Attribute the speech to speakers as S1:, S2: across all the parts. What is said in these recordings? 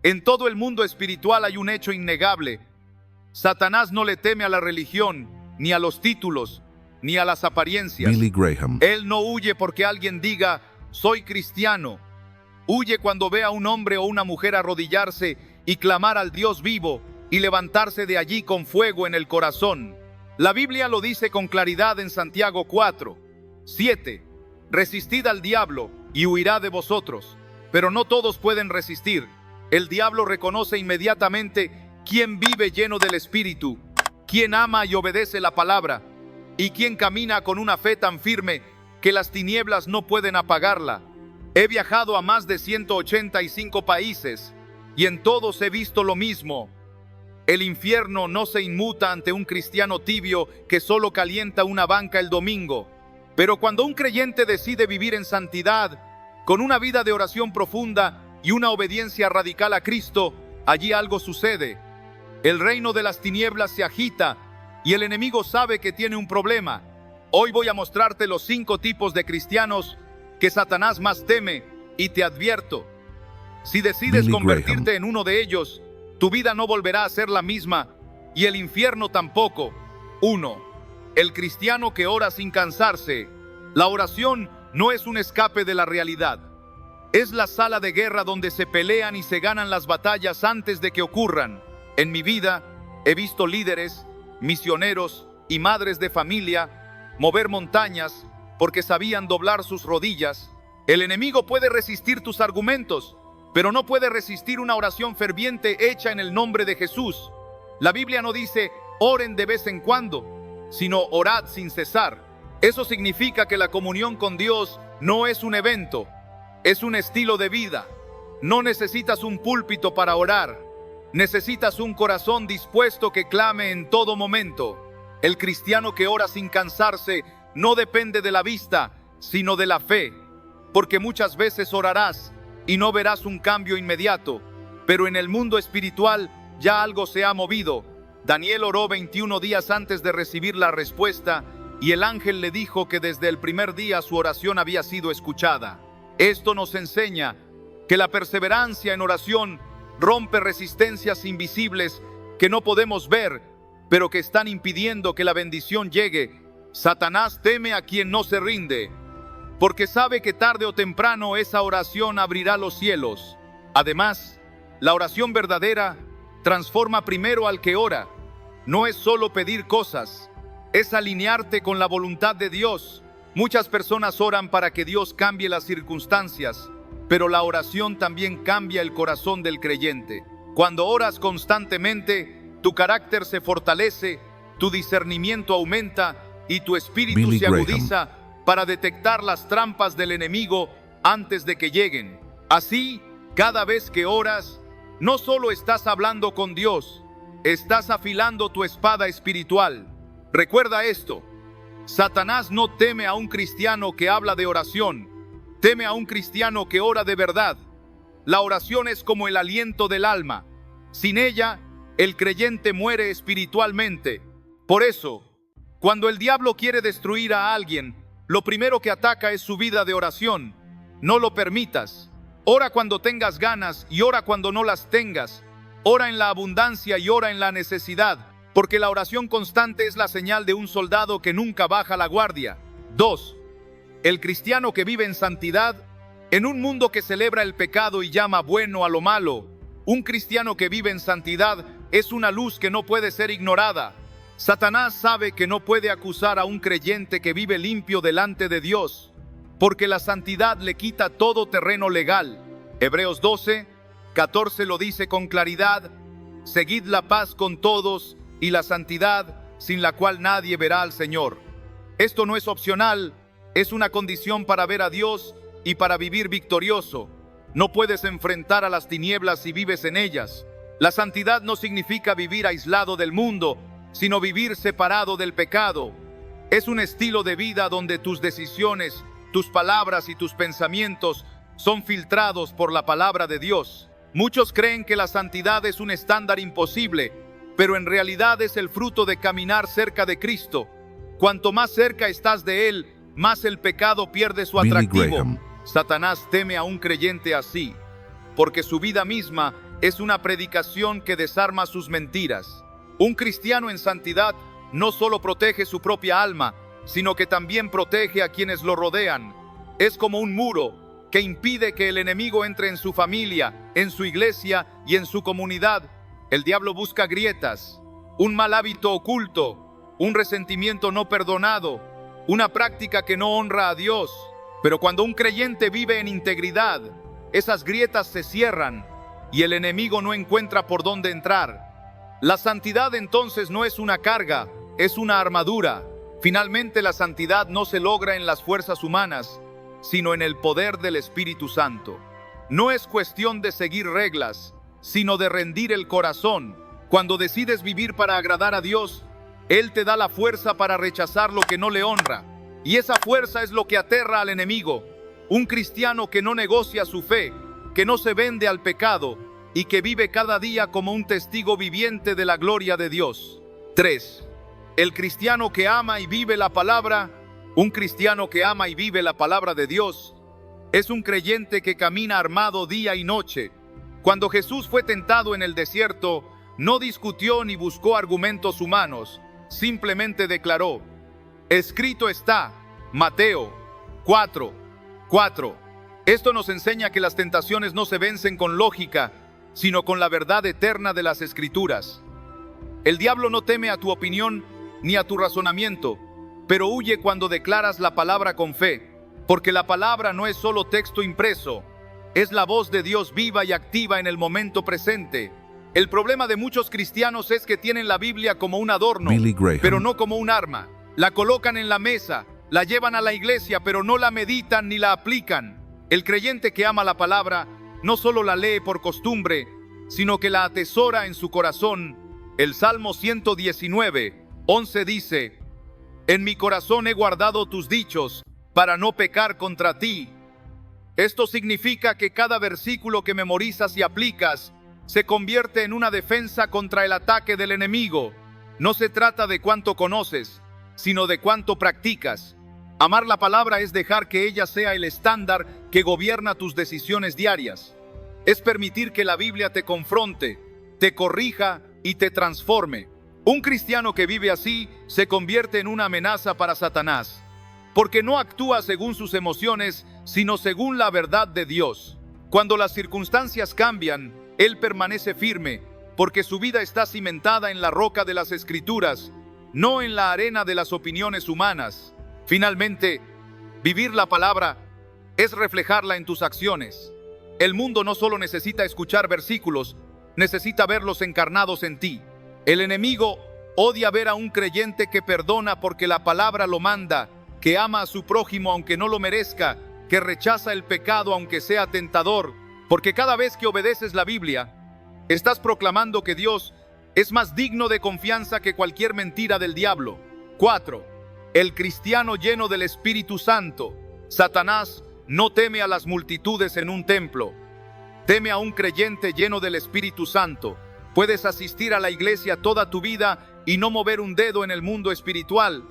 S1: En todo el mundo espiritual hay un hecho innegable. Satanás no le teme a la religión, ni a los títulos, ni a las apariencias.
S2: Billy Graham.
S1: Él no huye porque alguien diga, soy cristiano. Huye cuando ve a un hombre o una mujer arrodillarse y clamar al Dios vivo y levantarse de allí con fuego en el corazón. La Biblia lo dice con claridad en Santiago 4:7. Resistid al diablo y huirá de vosotros. Pero no todos pueden resistir. El diablo reconoce inmediatamente quién vive lleno del Espíritu, quién ama y obedece la palabra, y quién camina con una fe tan firme que las tinieblas no pueden apagarla. He viajado a más de 185 países y en todos he visto lo mismo. El infierno no se inmuta ante un cristiano tibio que solo calienta una banca el domingo. Pero cuando un creyente decide vivir en santidad, con una vida de oración profunda y una obediencia radical a Cristo, allí algo sucede. El reino de las tinieblas se agita y el enemigo sabe que tiene un problema. Hoy voy a mostrarte los 5 tipos de cristianos que Satanás más teme y te advierto, si decides
S2: Billy
S1: convertirte
S2: Graham.
S1: en uno de ellos, tu vida no volverá a ser la misma y el infierno tampoco. 1. El cristiano que ora sin cansarse. La oración no es un escape de la realidad. Es la sala de guerra donde se pelean y se ganan las batallas antes de que ocurran. En mi vida he visto líderes, misioneros y madres de familia mover montañas porque sabían doblar sus rodillas. El enemigo puede resistir tus argumentos, pero no puede resistir una oración ferviente hecha en el nombre de Jesús. La Biblia no dice, oren de vez en cuando, sino orad sin cesar. Eso significa que la comunión con Dios no es un evento, es un estilo de vida. No necesitas un púlpito para orar, necesitas un corazón dispuesto que clame en todo momento. El cristiano que ora sin cansarse no depende de la vista, sino de la fe, porque muchas veces orarás y no verás un cambio inmediato, pero en el mundo espiritual ya algo se ha movido. Daniel oró 21 días antes de recibir la respuesta y el ángel le dijo que desde el primer día su oración había sido escuchada. Esto nos enseña que la perseverancia en oración rompe resistencias invisibles que no podemos ver, pero que están impidiendo que la bendición llegue. Satanás teme a quien no se rinde, porque sabe que tarde o temprano esa oración abrirá los cielos. Además, la oración verdadera transforma primero al que ora. No es solo pedir cosas, es alinearte con la voluntad de Dios. Muchas personas oran para que Dios cambie las circunstancias, pero la oración también cambia el corazón del creyente. Cuando oras constantemente, tu carácter se fortalece, tu discernimiento aumenta y tu espíritu
S2: Billy
S1: se
S2: Graham.
S1: agudiza para detectar las trampas del enemigo antes de que lleguen. Así, cada vez que oras, no solo estás hablando con Dios, estás afilando tu espada espiritual. Recuerda esto, Satanás no teme a un cristiano que habla de oración, teme a un cristiano que ora de verdad. La oración es como el aliento del alma. Sin ella, el creyente muere espiritualmente. Por eso, cuando el diablo quiere destruir a alguien, lo primero que ataca es su vida de oración. No lo permitas. Ora cuando tengas ganas y ora cuando no las tengas. Ora en la abundancia y ora en la necesidad, porque la oración constante es la señal de un soldado que nunca baja la guardia. 2. El cristiano que vive en santidad, en un mundo que celebra el pecado y llama bueno a lo malo, un cristiano que vive en santidad es una luz que no puede ser ignorada. Satanás sabe que no puede acusar a un creyente que vive limpio delante de Dios, porque la santidad le quita todo terreno legal. Hebreos 12:14 lo dice con claridad: seguid la paz con todos y la santidad, sin la cual nadie verá al Señor. Esto no es opcional, es una condición para ver a Dios y para vivir victorioso. No puedes enfrentar a las tinieblas si vives en ellas. La santidad no significa vivir aislado del mundo, sino vivir separado del pecado. Es un estilo de vida donde tus decisiones, tus palabras y tus pensamientos son filtrados por la palabra de Dios. Muchos creen que la santidad es un estándar imposible, pero en realidad es el fruto de caminar cerca de Cristo. Cuanto más cerca estás de Él, más el pecado pierde su
S2: Billy
S1: atractivo.
S2: Graham.
S1: Satanás teme a un creyente así, porque su vida misma es una predicación que desarma sus mentiras. Un cristiano en santidad no solo protege su propia alma, sino que también protege a quienes lo rodean. Es como un muro que impide que el enemigo entre en su familia, en su iglesia y en su comunidad. El diablo busca grietas, un mal hábito oculto, un resentimiento no perdonado, una práctica que no honra a Dios. Pero cuando un creyente vive en integridad, esas grietas se cierran y el enemigo no encuentra por dónde entrar. La santidad entonces no es una carga, es una armadura. Finalmente, la santidad no se logra en las fuerzas humanas, sino en el poder del Espíritu Santo. No es cuestión de seguir reglas, sino de rendir el corazón. Cuando decides vivir para agradar a Dios, Él te da la fuerza para rechazar lo que no le honra. Y esa fuerza es lo que aterra al enemigo. Un cristiano que no negocia su fe, que no se vende al pecado y que vive cada día como un testigo viviente de la gloria de Dios. 3. El cristiano que ama y vive la palabra. Un cristiano que ama y vive la palabra de Dios es un creyente que camina armado día y noche. Cuando Jesús fue tentado en el desierto, no discutió ni buscó argumentos humanos, simplemente declaró: escrito está. Mateo 4:4. Esto nos enseña que las tentaciones no se vencen con lógica, sino con la verdad eterna de las Escrituras. El diablo no teme a tu opinión ni a tu razonamiento, pero huye cuando declaras la palabra con fe, porque la palabra no es solo texto impreso, es la voz de Dios viva y activa en el momento presente. El problema de muchos cristianos es que tienen la Biblia como un adorno, pero no como un arma. La colocan en la mesa, la llevan a la iglesia, pero no la meditan ni la aplican. El creyente que ama la palabra no solo la lee por costumbre, sino que la atesora en su corazón. El Salmo 119:11 dice: en mi corazón he guardado tus dichos para no pecar contra ti. Esto significa que cada versículo que memorizas y aplicas se convierte en una defensa contra el ataque del enemigo. No se trata de cuánto conoces, sino de cuánto practicas. Amar la palabra es dejar que ella sea el estándar que gobierna tus decisiones diarias. Es permitir que la Biblia te confronte, te corrija y te transforme. Un cristiano que vive así se convierte en una amenaza para Satanás, porque no actúa según sus emociones, sino según la verdad de Dios. Cuando las circunstancias cambian, él permanece firme, porque su vida está cimentada en la roca de las Escrituras, no en la arena de las opiniones humanas. Finalmente, vivir la palabra es reflejarla en tus acciones. El mundo no solo necesita escuchar versículos, necesita verlos encarnados en ti. El enemigo odia ver a un creyente que perdona porque la palabra lo manda, que ama a su prójimo aunque no lo merezca, que rechaza el pecado aunque sea tentador, porque cada vez que obedeces la Biblia, estás proclamando que Dios es más digno de confianza que cualquier mentira del diablo. 4. El cristiano lleno del Espíritu Santo. Satanás no teme a las multitudes en un templo, teme a un creyente lleno del Espíritu Santo. Puedes asistir a la iglesia toda tu vida y no mover un dedo en el mundo espiritual,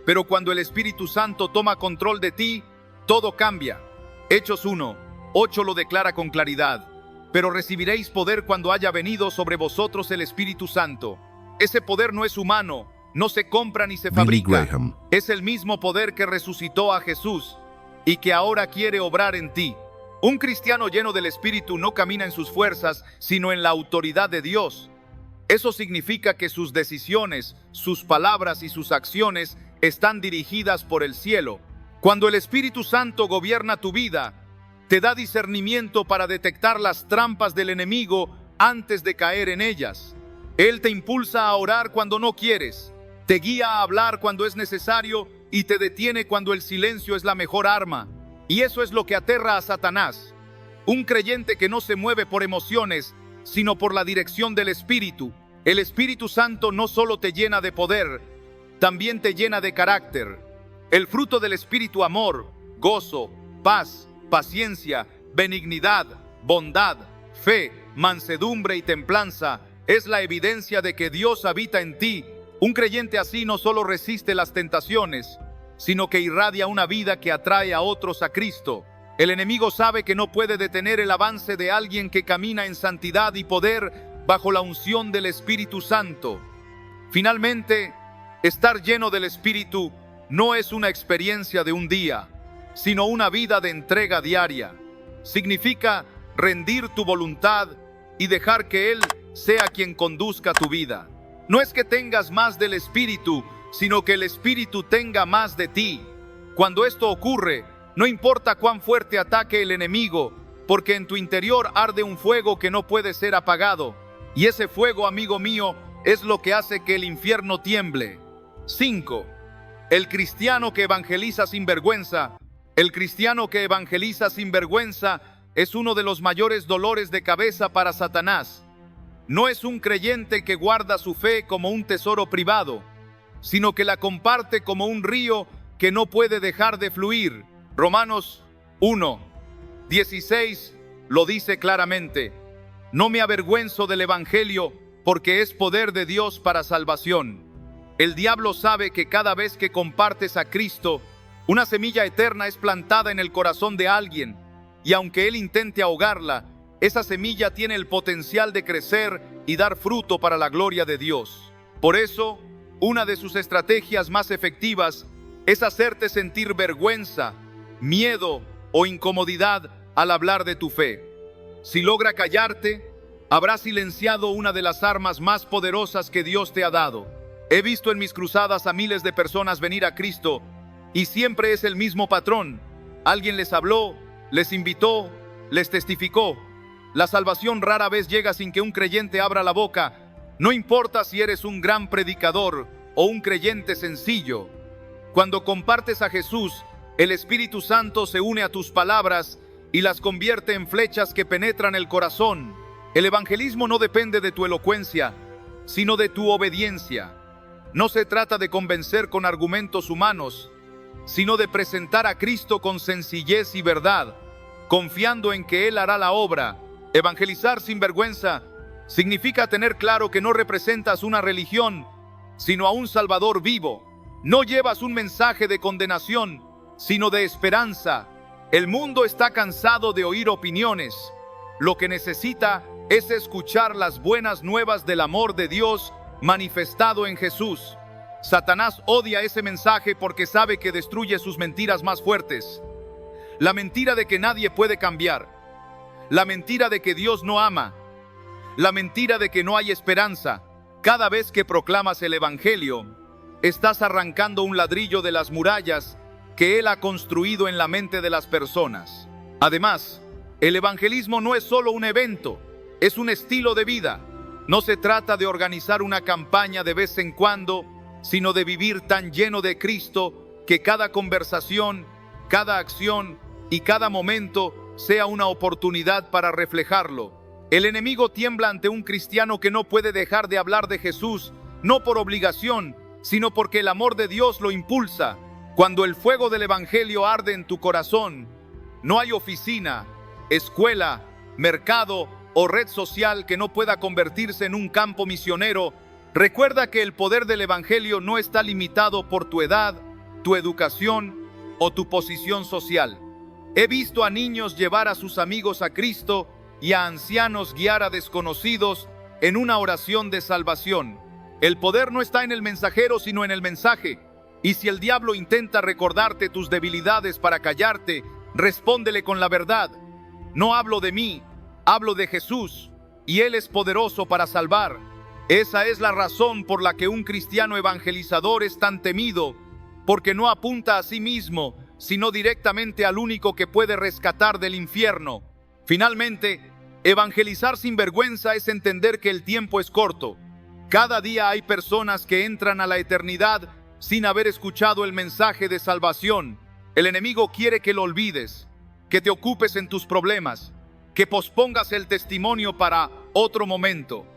S1: pero cuando el Espíritu Santo toma control de ti, todo cambia. Hechos 1:8 lo declara con claridad: pero recibiréis poder cuando haya venido sobre vosotros el Espíritu Santo. Ese poder no es humano, no se compra ni se fabrica. Es el mismo poder que resucitó a Jesús y que ahora quiere obrar en ti. Un cristiano lleno del Espíritu no camina en sus fuerzas, sino en la autoridad de Dios. Eso significa que sus decisiones, sus palabras y sus acciones están dirigidas por el cielo. Cuando el Espíritu Santo gobierna tu vida, te da discernimiento para detectar las trampas del enemigo antes de caer en ellas. Él te impulsa a orar cuando no quieres, te guía a hablar cuando es necesario y te detiene cuando el silencio es la mejor arma. Y eso es lo que aterra a Satanás. Un creyente que no se mueve por emociones, sino por la dirección del Espíritu. El Espíritu Santo no solo te llena de poder, también te llena de carácter. El fruto del Espíritu: amor, gozo, paz, paciencia, benignidad, bondad, fe, mansedumbre y templanza, es la evidencia de que Dios habita en ti. Un creyente así no solo resiste las tentaciones, sino que irradia una vida que atrae a otros a Cristo. El enemigo sabe que no puede detener el avance de alguien que camina en santidad y poder bajo la unción del Espíritu Santo. Finalmente, estar lleno del Espíritu no es una experiencia de un día, sino una vida de entrega diaria. Significa rendir tu voluntad y dejar que Él sea quien conduzca tu vida. No es que tengas más del Espíritu, sino que el Espíritu tenga más de ti. Cuando esto ocurre, no importa cuán fuerte ataque el enemigo, porque en tu interior arde un fuego que no puede ser apagado. Y ese fuego, amigo mío, es lo que hace que el infierno tiemble. 5. El cristiano que evangeliza sin vergüenza. El cristiano que evangeliza sin vergüenza es uno de los mayores dolores de cabeza para Satanás. No es un creyente que guarda su fe como un tesoro privado, sino que la comparte como un río que no puede dejar de fluir. Romanos 1:16 lo dice claramente: no me avergüenzo del Evangelio, porque es poder de Dios para salvación. El diablo sabe que cada vez que compartes a Cristo, una semilla eterna es plantada en el corazón de alguien, y aunque él intente ahogarla, esa semilla tiene el potencial de crecer y dar fruto para la gloria de Dios. Por eso, una de sus estrategias más efectivas es hacerte sentir vergüenza, miedo o incomodidad al hablar de tu fe. Si logra callarte, habrá silenciado una de las armas más poderosas que Dios te ha dado. He visto en mis cruzadas a miles de personas venir a Cristo y siempre es el mismo patrón. Alguien les habló, les invitó, les testificó. La salvación rara vez llega sin que un creyente abra la boca. No importa si eres un gran predicador o un creyente sencillo. Cuando compartes a Jesús, el Espíritu Santo se une a tus palabras y las convierte en flechas que penetran el corazón. El evangelismo no depende de tu elocuencia, sino de tu obediencia. No se trata de convencer con argumentos humanos, sino de presentar a Cristo con sencillez y verdad, confiando en que Él hará la obra. Evangelizar sin vergüenza significa tener claro que no representas una religión, sino a un Salvador vivo. No llevas un mensaje de condenación, sino de esperanza. El mundo está cansado de oír opiniones. Lo que necesita es escuchar las buenas nuevas del amor de Dios manifestado en Jesús. Satanás odia ese mensaje porque sabe que destruye sus mentiras más fuertes. La mentira de que nadie puede cambiar. La mentira de que Dios no ama. La mentira de que no hay esperanza. Cada vez que proclamas el Evangelio, estás arrancando un ladrillo de las murallas que Él ha construido en la mente de las personas. Además, el evangelismo no es solo un evento, es un estilo de vida. No se trata de organizar una campaña de vez en cuando, sino de vivir tan lleno de Cristo que cada conversación, cada acción y cada momento sea una oportunidad para reflejarlo. El enemigo tiembla ante un cristiano que no puede dejar de hablar de Jesús, no por obligación, sino porque el amor de Dios lo impulsa. Cuando el fuego del Evangelio arde en tu corazón, no hay oficina, escuela, mercado o red social que no pueda convertirse en un campo misionero. Recuerda que el poder del Evangelio no está limitado por tu edad, tu educación o tu posición social. He visto a niños llevar a sus amigos a Cristo y a ancianos guiar a desconocidos en una oración de salvación. El poder no está en el mensajero, sino en el mensaje. Y si el diablo intenta recordarte tus debilidades para callarte, respóndele con la verdad. No hablo de mí, hablo de Jesús, y Él es poderoso para salvar. Esa es la razón por la que un cristiano evangelizador es tan temido, porque no apunta a sí mismo, sino directamente al único que puede rescatar del infierno. Finalmente, evangelizar sin vergüenza es entender que el tiempo es corto. Cada día hay personas que entran a la eternidad sin haber escuchado el mensaje de salvación. El enemigo quiere que lo olvides, que te ocupes en tus problemas, que pospongas el testimonio para otro momento.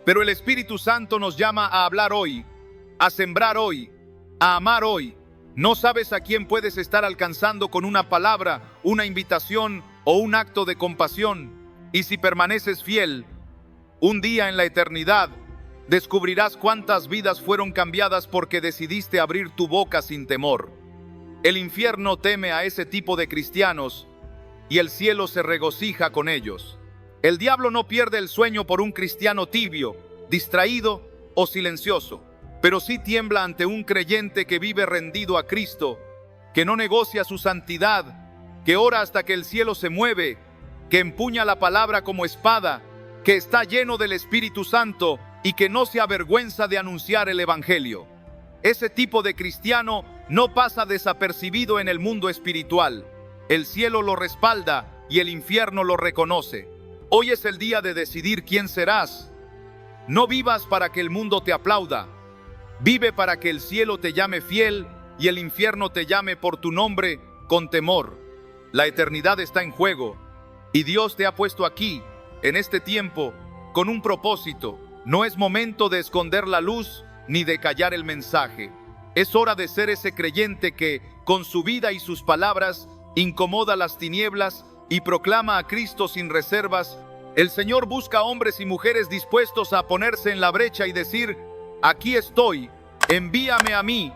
S1: Pero el Espíritu Santo nos llama a hablar hoy, a sembrar hoy, a amar hoy. No sabes a quién puedes estar alcanzando con una palabra, una invitación o un acto de compasión. Y si permaneces fiel, un día en la eternidad, descubrirás cuántas vidas fueron cambiadas porque decidiste abrir tu boca sin temor. El infierno teme a ese tipo de cristianos y el cielo se regocija con ellos. El diablo no pierde el sueño por un cristiano tibio, distraído o silencioso, pero sí tiembla ante un creyente que vive rendido a Cristo, que no negocia su santidad, que ora hasta que el cielo se mueve, que empuña la palabra como espada, que está lleno del Espíritu Santo y que no se avergüenza de anunciar el Evangelio. Ese tipo de cristiano no pasa desapercibido en el mundo espiritual. El cielo lo respalda y el infierno lo reconoce. Hoy es el día de decidir quién serás. No vivas para que el mundo te aplauda. Vive para que el cielo te llame fiel y el infierno te llame por tu nombre con temor. La eternidad está en juego y Dios te ha puesto aquí, en este tiempo, con un propósito. No es momento de esconder la luz ni de callar el mensaje. Es hora de ser ese creyente que, con su vida y sus palabras, incomoda las tinieblas y proclama a Cristo sin reservas. El Señor busca hombres y mujeres dispuestos a ponerse en la brecha y decir: aquí estoy, envíame a mí.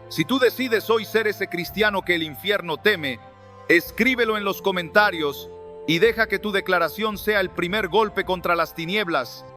S1: Si tú decides hoy ser ese cristiano que el infierno teme, escríbelo en los comentarios y deja que tu declaración sea el primer golpe contra las tinieblas.